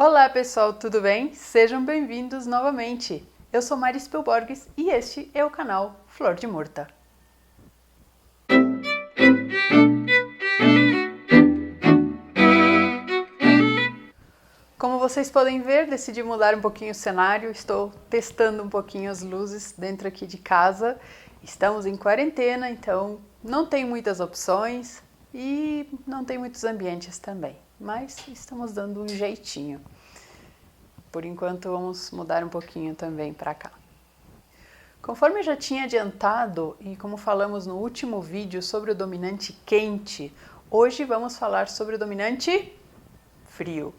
Olá pessoal, tudo bem? Sejam bem-vindos novamente. Eu sou Mari Spielborges e este é o canal Flor de Murta. Como vocês podem ver, decidi mudar um pouquinho o cenário, estou testando um pouquinho as luzes dentro aqui de casa. Estamos em quarentena, então não tem muitas opções e não tem muitos ambientes também, mas estamos dando um jeitinho. Por enquanto vamos mudar um pouquinho também para cá. Conforme eu já tinha adiantado e como falamos no último vídeo sobre o dominante quente, hoje vamos falar sobre o dominante frio.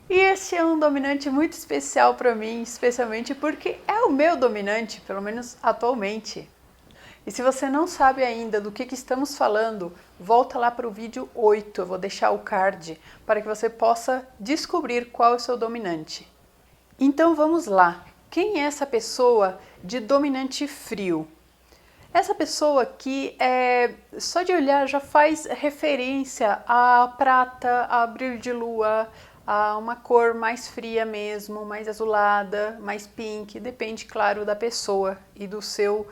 E esse é um dominante muito especial para mim, especialmente porque é o meu dominante, pelo menos atualmente. E se você não sabe ainda do que estamos falando, volta lá para o vídeo 8, eu vou deixar o card para que você possa descobrir qual é o seu dominante. Então vamos lá, quem é essa pessoa de dominante frio? Essa pessoa que só de olhar já faz referência à prata, a brilho de lua, a uma cor mais fria mesmo, mais azulada, mais pink, depende, claro, da pessoa e do seu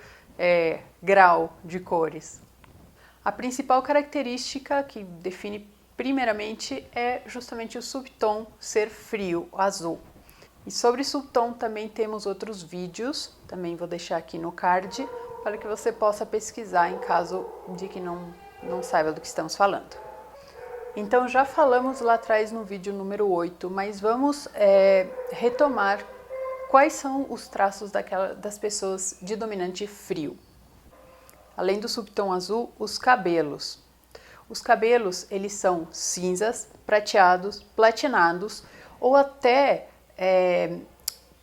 grau de cores. A principal característica que define primeiramente é justamente o subtom ser frio, azul. E sobre subtom também temos outros vídeos, também vou deixar aqui no card, para que você possa pesquisar em caso de que não saiba do que estamos falando. Então já falamos lá atrás no vídeo número 8, mas vamos retomar quais são os traços das pessoas de dominante frio. Além do subtom azul, os cabelos. Os cabelos, eles são cinzas, prateados, platinados ou até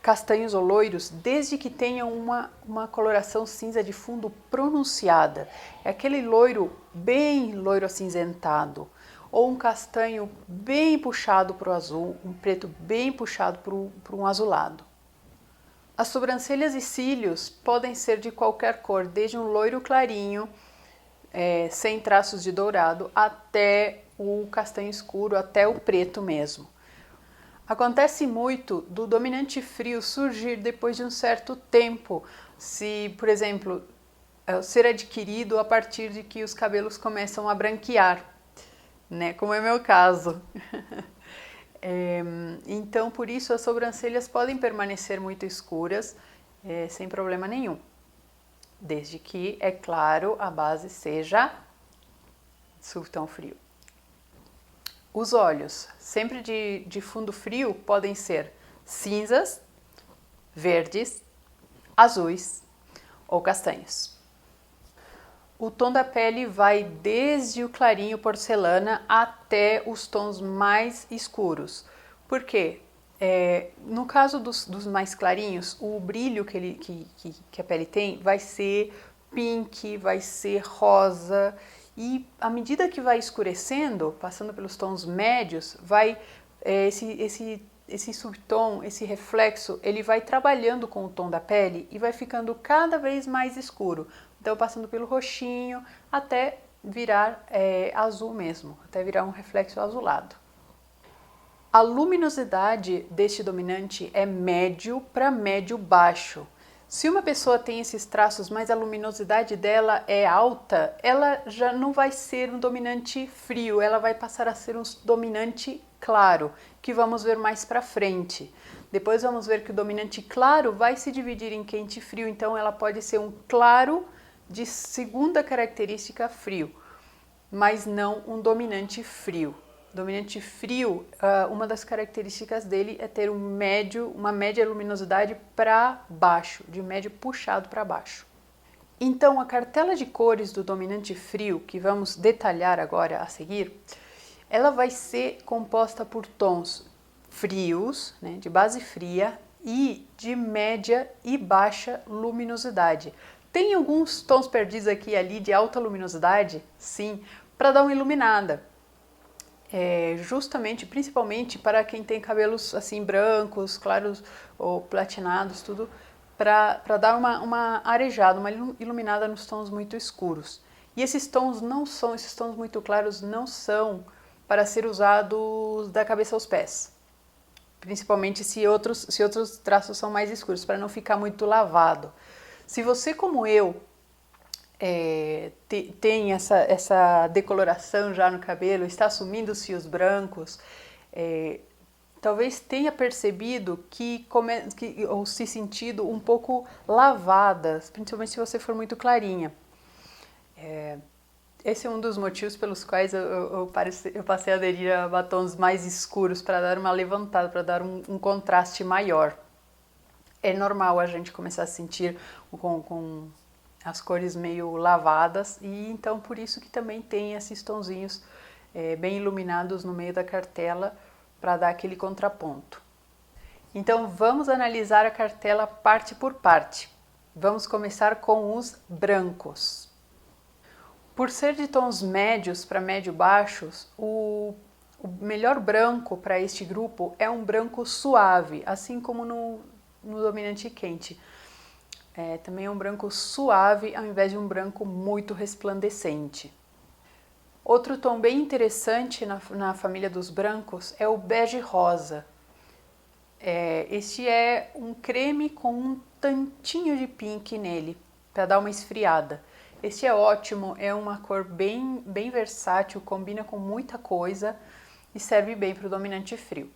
castanhos ou loiros, desde que tenham uma coloração cinza de fundo pronunciada. É aquele loiro bem loiro acinzentado, ou um castanho bem puxado para o azul, um preto bem puxado para um azulado. As sobrancelhas e cílios podem ser de qualquer cor, desde um loiro clarinho, sem traços de dourado, até o castanho escuro, até o preto mesmo. Acontece muito do dominante frio surgir depois de um certo tempo, se, por exemplo, ser adquirido a partir de que os cabelos começam a branquear, né? Como é meu caso. Então, por isso, as sobrancelhas podem permanecer muito escuras, sem problema nenhum. Desde que, é claro, a base seja subtom frio. Os olhos, sempre de fundo frio, podem ser cinzas, verdes, azuis ou castanhos. O tom da pele vai desde o clarinho porcelana até os tons mais escuros. Por quê? No caso dos mais clarinhos, o brilho que a pele tem vai ser pink, vai ser rosa, e à medida que vai escurecendo, passando pelos tons médios, esse subtom, esse reflexo, ele vai trabalhando com o tom da pele e vai ficando cada vez mais escuro. Então, passando pelo roxinho até virar azul mesmo, até virar um reflexo azulado. A luminosidade deste dominante é médio para médio baixo. Se uma pessoa tem esses traços, mas a luminosidade dela é alta, ela já não vai ser um dominante frio, ela vai passar a ser um dominante claro, que vamos ver mais para frente. Depois vamos ver que o dominante claro vai se dividir em quente e frio, então ela pode ser um claro de segunda característica frio, mas não um dominante frio. Dominante frio, uma das características dele é ter uma média luminosidade para baixo, de médio puxado para baixo. Então, a cartela de cores do dominante frio, que vamos detalhar agora a seguir, ela vai ser composta por tons frios, né, de base fria, e de média e baixa luminosidade. Tem alguns tons perdidos aqui e ali de alta luminosidade, sim, para dar uma iluminada. Justamente, principalmente para quem tem cabelos assim brancos, claros ou platinados, tudo, para dar uma arejada, uma iluminada nos tons muito escuros. E esses tons muito claros não são para ser usados da cabeça aos pés. principalmente se outros traços são mais escuros, para não ficar muito lavado. Se você, como eu, tem essa decoloração já no cabelo, está assumindo os fios brancos, talvez tenha percebido ou se sentido um pouco lavadas, principalmente se você for muito clarinha. Esse é um dos motivos pelos quais eu passei a aderir a batons mais escuros para dar uma levantada, para dar um contraste maior. É normal a gente começar a sentir com as cores meio lavadas e então por isso que também tem esses tonzinhos bem iluminados no meio da cartela para dar aquele contraponto. Então vamos analisar a cartela parte por parte. Vamos começar com os brancos. Por ser de tons médios para médio-baixos, o melhor branco para este grupo é um branco suave, assim como no dominante quente. Também é um branco suave ao invés de um branco muito resplandecente. Outro tom bem interessante na família dos brancos é o bege rosa. Este é um creme com um tantinho de pink nele, para dar uma esfriada. Este é ótimo, é uma cor bem versátil, combina com muita coisa e serve bem para o dominante frio.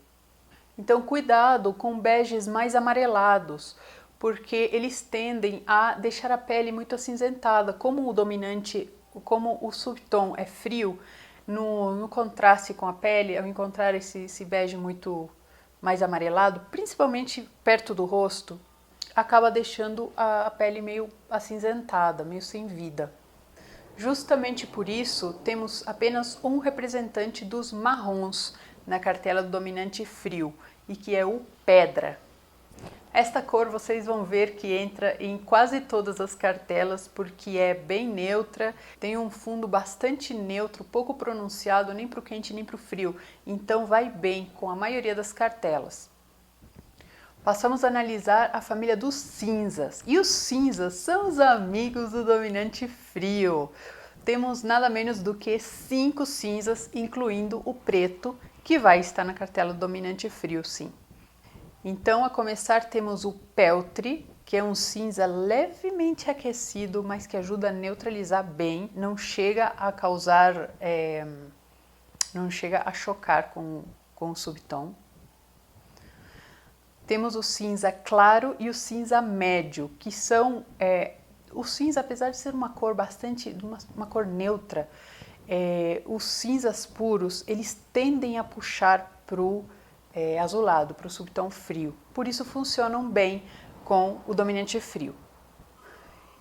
Então cuidado com beges mais amarelados, porque eles tendem a deixar a pele muito acinzentada. Como o subtom é frio, no contraste com a pele, ao encontrar esse bege muito mais amarelado, principalmente perto do rosto, acaba deixando a pele meio acinzentada, meio sem vida. Justamente por isso, temos apenas um representante dos marrons na cartela do dominante frio, e que é o pedra. Esta cor vocês vão ver que entra em quase todas as cartelas porque é bem neutra, tem um fundo bastante neutro, pouco pronunciado nem para o quente nem para o frio, então vai bem com a maioria das cartelas. Passamos a analisar a família dos cinzas, e os cinzas são os amigos do dominante frio. Temos nada menos do que 5 cinzas, incluindo o preto, que vai estar na cartela do dominante frio, sim. Então, a começar, temos o peltre, que é um cinza levemente aquecido, mas que ajuda a neutralizar bem, não chega a causar, não chega a chocar com o subtom. Temos o cinza claro e o cinza médio, que são, o cinza, apesar de ser uma cor uma cor neutra, os cinzas puros, eles tendem a puxar para o azulado, para o subtom frio. Por isso funcionam bem com o dominante frio.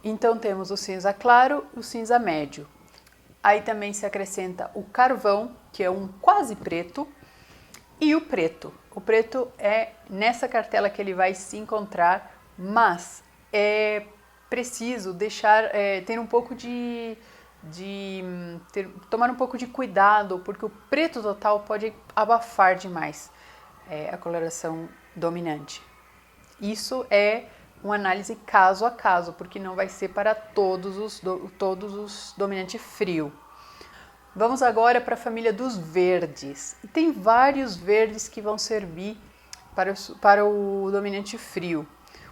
Então temos o cinza claro e o cinza médio. Aí também se acrescenta o carvão, que é um quase preto, e o preto. O preto é nessa cartela que ele vai se encontrar, mas é preciso ter um pouco tomar um pouco de cuidado, porque o preto total pode abafar demais a coloração dominante. Isso é uma análise caso a caso, porque não vai ser para todos os dominante frio. Vamos agora para a família dos verdes. E tem vários verdes que vão servir para o dominante frio.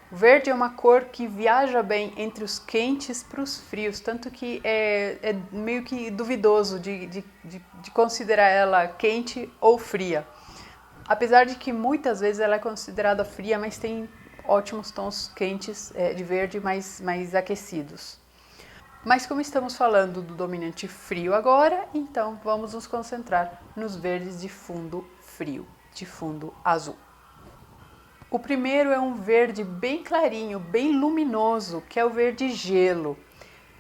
O verde é uma cor que viaja bem entre os quentes para os frios, tanto que é meio que duvidoso de considerar ela quente ou fria. Apesar de que muitas vezes ela é considerada fria, mas tem ótimos tons quentes de verde mais aquecidos. Mas como estamos falando do dominante frio agora, então vamos nos concentrar nos verdes de fundo frio, de fundo azul. O primeiro é um verde bem clarinho, bem luminoso, que é o verde gelo.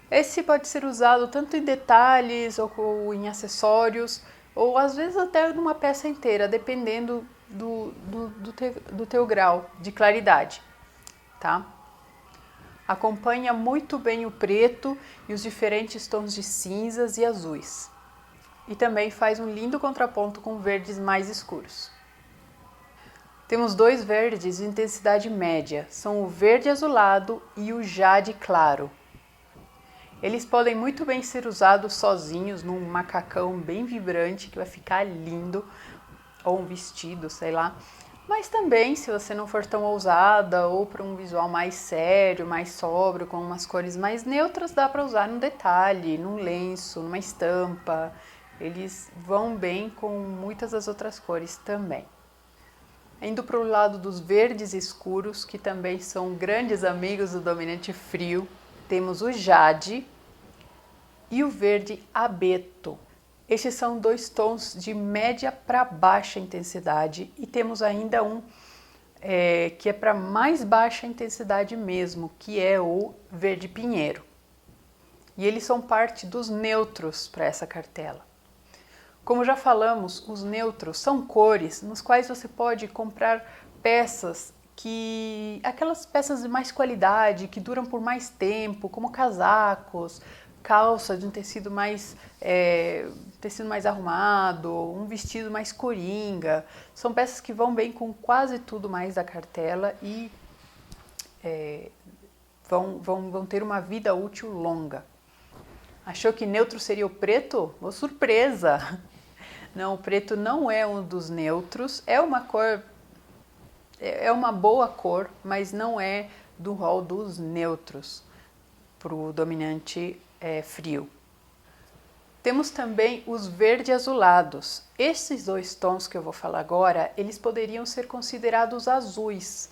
Esse pode ser usado tanto em detalhes ou em acessórios, ou às vezes até numa peça inteira, dependendo do teu grau de claridade, tá? Acompanha muito bem o preto e os diferentes tons de cinzas e azuis. E também faz um lindo contraponto com verdes mais escuros. Temos 2 verdes de intensidade média, são o verde azulado e o jade claro. Eles podem muito bem ser usados sozinhos num macacão bem vibrante, que vai ficar lindo, ou um vestido, sei lá. Mas também, se você não for tão ousada ou para um visual mais sério, mais sóbrio, com umas cores mais neutras, dá para usar num detalhe, num lenço, numa estampa. Eles vão bem com muitas das outras cores também. Indo para o lado dos verdes escuros, que também são grandes amigos do dominante frio, temos o jade e o verde abeto. Estes são dois tons de média para baixa intensidade e temos ainda um que é para mais baixa intensidade mesmo, que é o verde pinheiro. E eles são parte dos neutros para essa cartela. Como já falamos, os neutros são cores nos quais você pode comprar peças aquelas peças de mais qualidade, que duram por mais tempo, como casacos, calça de um tecido mais arrumado, um vestido mais coringa. São peças que vão bem com quase tudo mais da cartela e vão ter uma vida útil longa. Achou que neutro seria o preto? Oh, surpresa! Não, o preto não é um dos neutros, é uma cor, é uma boa cor, mas não é do rol dos neutros para o dominante frio. Temos também os verde azulados. Esses dois tons que eu vou falar agora, eles poderiam ser considerados azuis.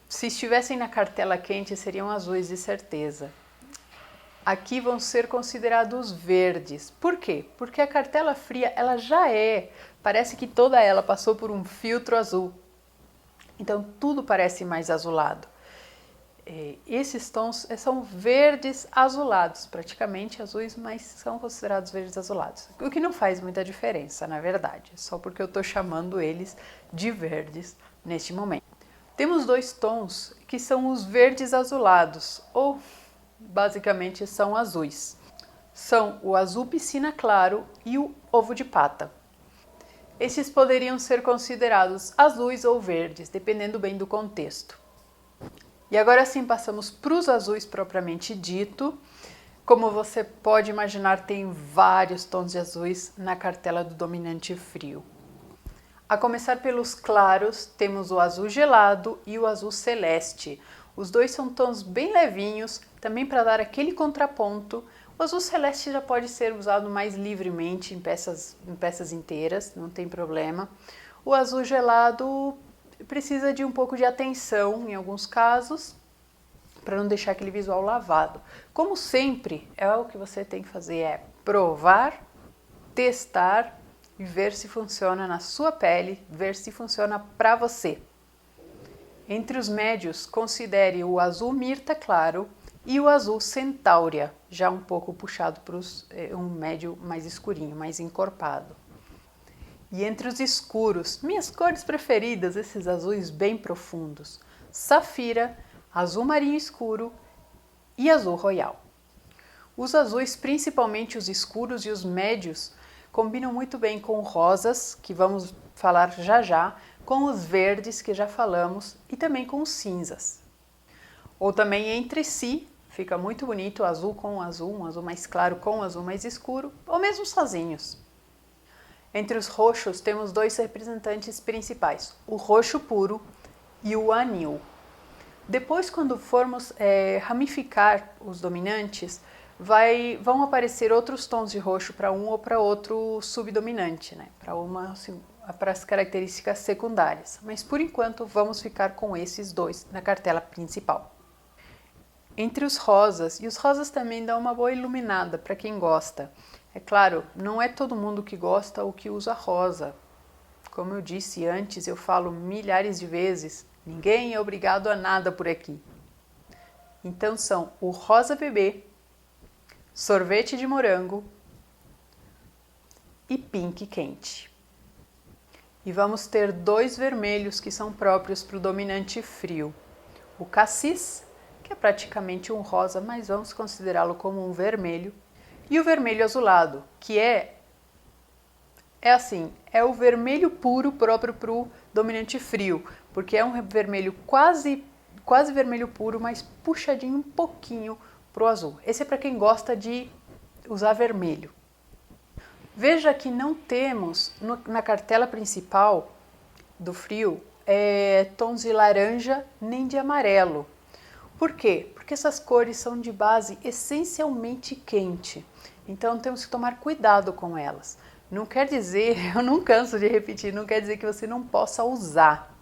Se estivessem na cartela quente, seriam azuis de certeza. Aqui vão ser considerados verdes. Por quê? Porque a cartela fria, ela já parece que toda ela passou por um filtro azul. Então tudo parece mais azulado. Esses tons são verdes azulados, praticamente azuis, mas são considerados verdes azulados. O que não faz muita diferença, na verdade, só porque eu estou chamando eles de verdes neste momento. Temos dois tons que são os verdes azulados, ou basicamente são azuis. São o azul piscina claro e o ovo de pata. Esses poderiam ser considerados azuis ou verdes, dependendo bem do contexto. E agora sim passamos para os azuis propriamente dito. Como você pode imaginar, tem vários tons de azuis na cartela do dominante frio. A começar pelos claros, temos o azul gelado e o azul celeste. Os dois são tons bem levinhos, também para dar aquele contraponto. O azul celeste já pode ser usado mais livremente em peças inteiras, não tem problema. O azul gelado precisa de um pouco de atenção em alguns casos, para não deixar aquele visual lavado. Como sempre, o que você tem que fazer é provar, testar e ver se funciona na sua pele, ver se funciona para você. Entre os médios, considere o azul mirta claro e o azul centáurea, já um pouco puxado para um médio mais escurinho, mais encorpado. E entre os escuros, minhas cores preferidas, esses azuis bem profundos: safira, azul marinho escuro e azul royal. Os azuis, principalmente os escuros e os médios, combinam muito bem com rosas, que vamos falar já já, com os verdes, que já falamos, e também com os cinzas. Ou também entre si, fica muito bonito azul com azul, um azul mais claro com um azul mais escuro, ou mesmo sozinhos. Entre os roxos temos dois representantes principais, o roxo puro e o anil. Depois, quando formos ramificar os dominantes, vão aparecer outros tons de roxo para um ou para outro subdominante, né? Para as características secundárias. Mas por enquanto vamos ficar com esses dois na cartela principal. Entre os rosas, e os rosas também dão uma boa iluminada para quem gosta. É claro, não é todo mundo que gosta ou que usa rosa. Como eu disse antes, eu falo milhares de vezes, ninguém é obrigado a nada por aqui. Então são o rosa bebê, sorvete de morango e pink quente. E vamos ter dois vermelhos que são próprios para o dominante frio. O cassis, que é praticamente um rosa, mas vamos considerá-lo como um vermelho. E o vermelho azulado, que é o vermelho puro próprio para o dominante frio, porque é um vermelho quase vermelho puro, mas puxadinho um pouquinho para o azul. Esse é para quem gosta de usar vermelho. Veja que não temos na cartela principal do frio é tons de laranja nem de amarelo. Por quê? Porque essas cores são de base essencialmente quente, então temos que tomar cuidado com elas. Não quer dizer, eu não canso de repetir, não quer dizer que você não possa usar,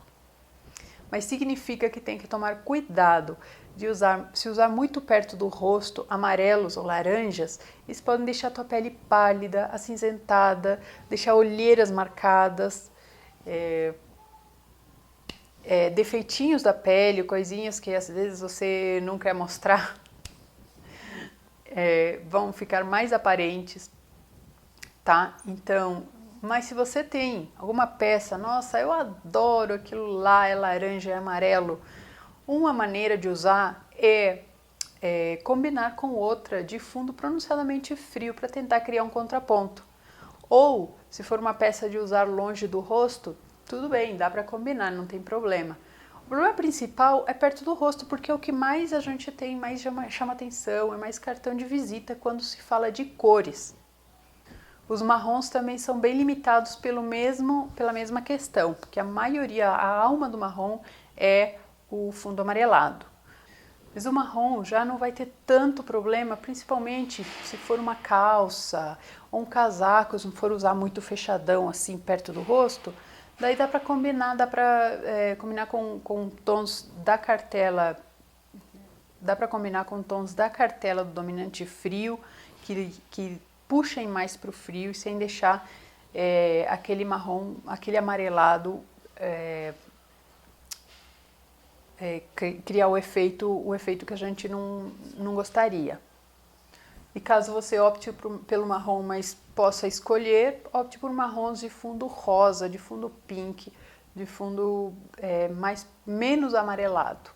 mas significa que tem que tomar cuidado de usar, se usar muito perto do rosto, amarelos ou laranjas, isso pode deixar a tua pele pálida, acinzentada, deixar olheiras marcadas, defeitinhos da pele, coisinhas que às vezes você não quer mostrar, vão ficar mais aparentes, tá? Então, mas se você tem alguma peça, nossa, eu adoro aquilo lá, é laranja, é amarelo, uma maneira de usar é combinar com outra de fundo pronunciadamente frio para tentar criar um contraponto. Ou, se for uma peça de usar longe do rosto, tudo bem, dá para combinar, não tem problema. O problema principal é perto do rosto, porque é o que mais a gente tem, mais chama atenção, é mais cartão de visita quando se fala de cores. Os marrons também são bem limitados pela mesma questão, porque a maioria, a alma do marrom é o fundo amarelado. Mas o marrom já não vai ter tanto problema, principalmente se for uma calça ou um casaco, se não for usar muito fechadão assim perto do rosto, daí dá para combinar, com tons da cartela, dá para combinar com tons da cartela do dominante frio, que puxem mais para o frio, sem deixar aquele marrom, aquele amarelado criar o efeito que a gente não gostaria. E caso você opte pelo marrom, mas possa escolher, opte por marrons de fundo rosa, de fundo pink, de fundo menos amarelado.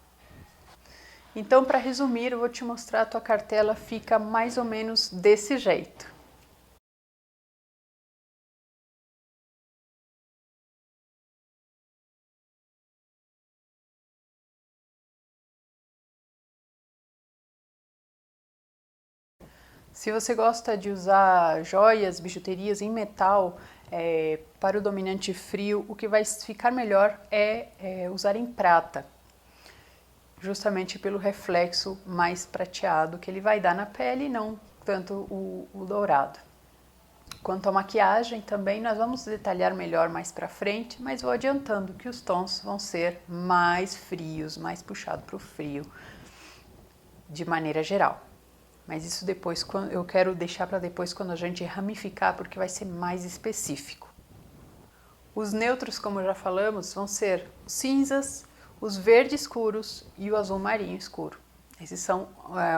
Então, para resumir, eu vou te mostrar, a tua cartela fica mais ou menos desse jeito. Se você gosta de usar joias, bijuterias em metal para o dominante frio, o que vai ficar melhor é usar em prata, justamente pelo reflexo mais prateado que ele vai dar na pele e não tanto o dourado. Quanto à maquiagem também, nós vamos detalhar melhor mais para frente, mas vou adiantando que os tons vão ser mais frios, mais puxado para o frio, de maneira geral. Mas isso depois, eu quero deixar para depois quando a gente ramificar, porque vai ser mais específico. Os neutros, como já falamos, vão ser os cinzas, os verdes escuros e o azul marinho escuro. Esses são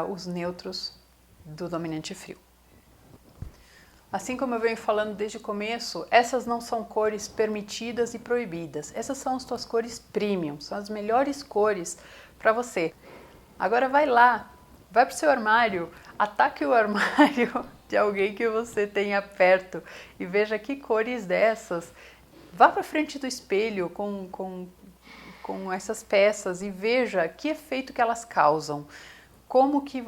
os neutros do dominante frio. Assim como eu venho falando desde o começo, essas não são cores permitidas e proibidas. Essas são as tuas cores premium, são as melhores cores para você. Agora vai lá, vai para o seu armário, ataque o armário de alguém que você tenha perto e veja que cores dessas. Vá para frente do espelho com essas peças e veja que efeito que elas causam, como que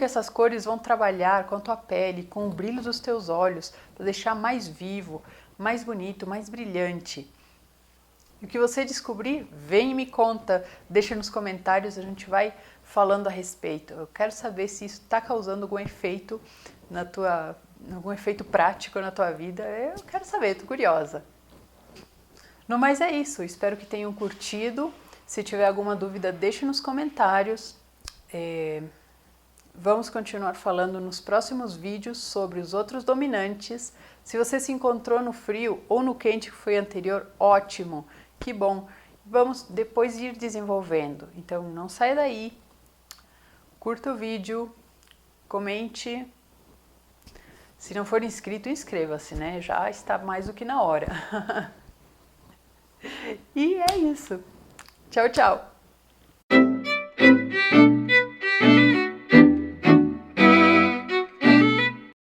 essas cores vão trabalhar com a tua pele, com o brilho dos teus olhos, para deixar mais vivo, mais bonito, mais brilhante. E o que você descobrir, vem e me conta, deixa nos comentários, a gente vai falando a respeito. Eu quero saber se isso está causando algum efeito algum efeito prático na tua vida. Eu quero saber, tô curiosa. No mais é isso, espero que tenham curtido. Se tiver alguma dúvida, deixe nos comentários. Vamos continuar falando nos próximos vídeos sobre os outros dominantes. Se você se encontrou no frio ou no quente que foi anterior, ótimo, que bom. Vamos depois ir desenvolvendo. Então não saia daí, curta o vídeo, comente. Se não for inscrito, inscreva-se, né? Já está mais do que na hora. E é isso. Tchau, tchau!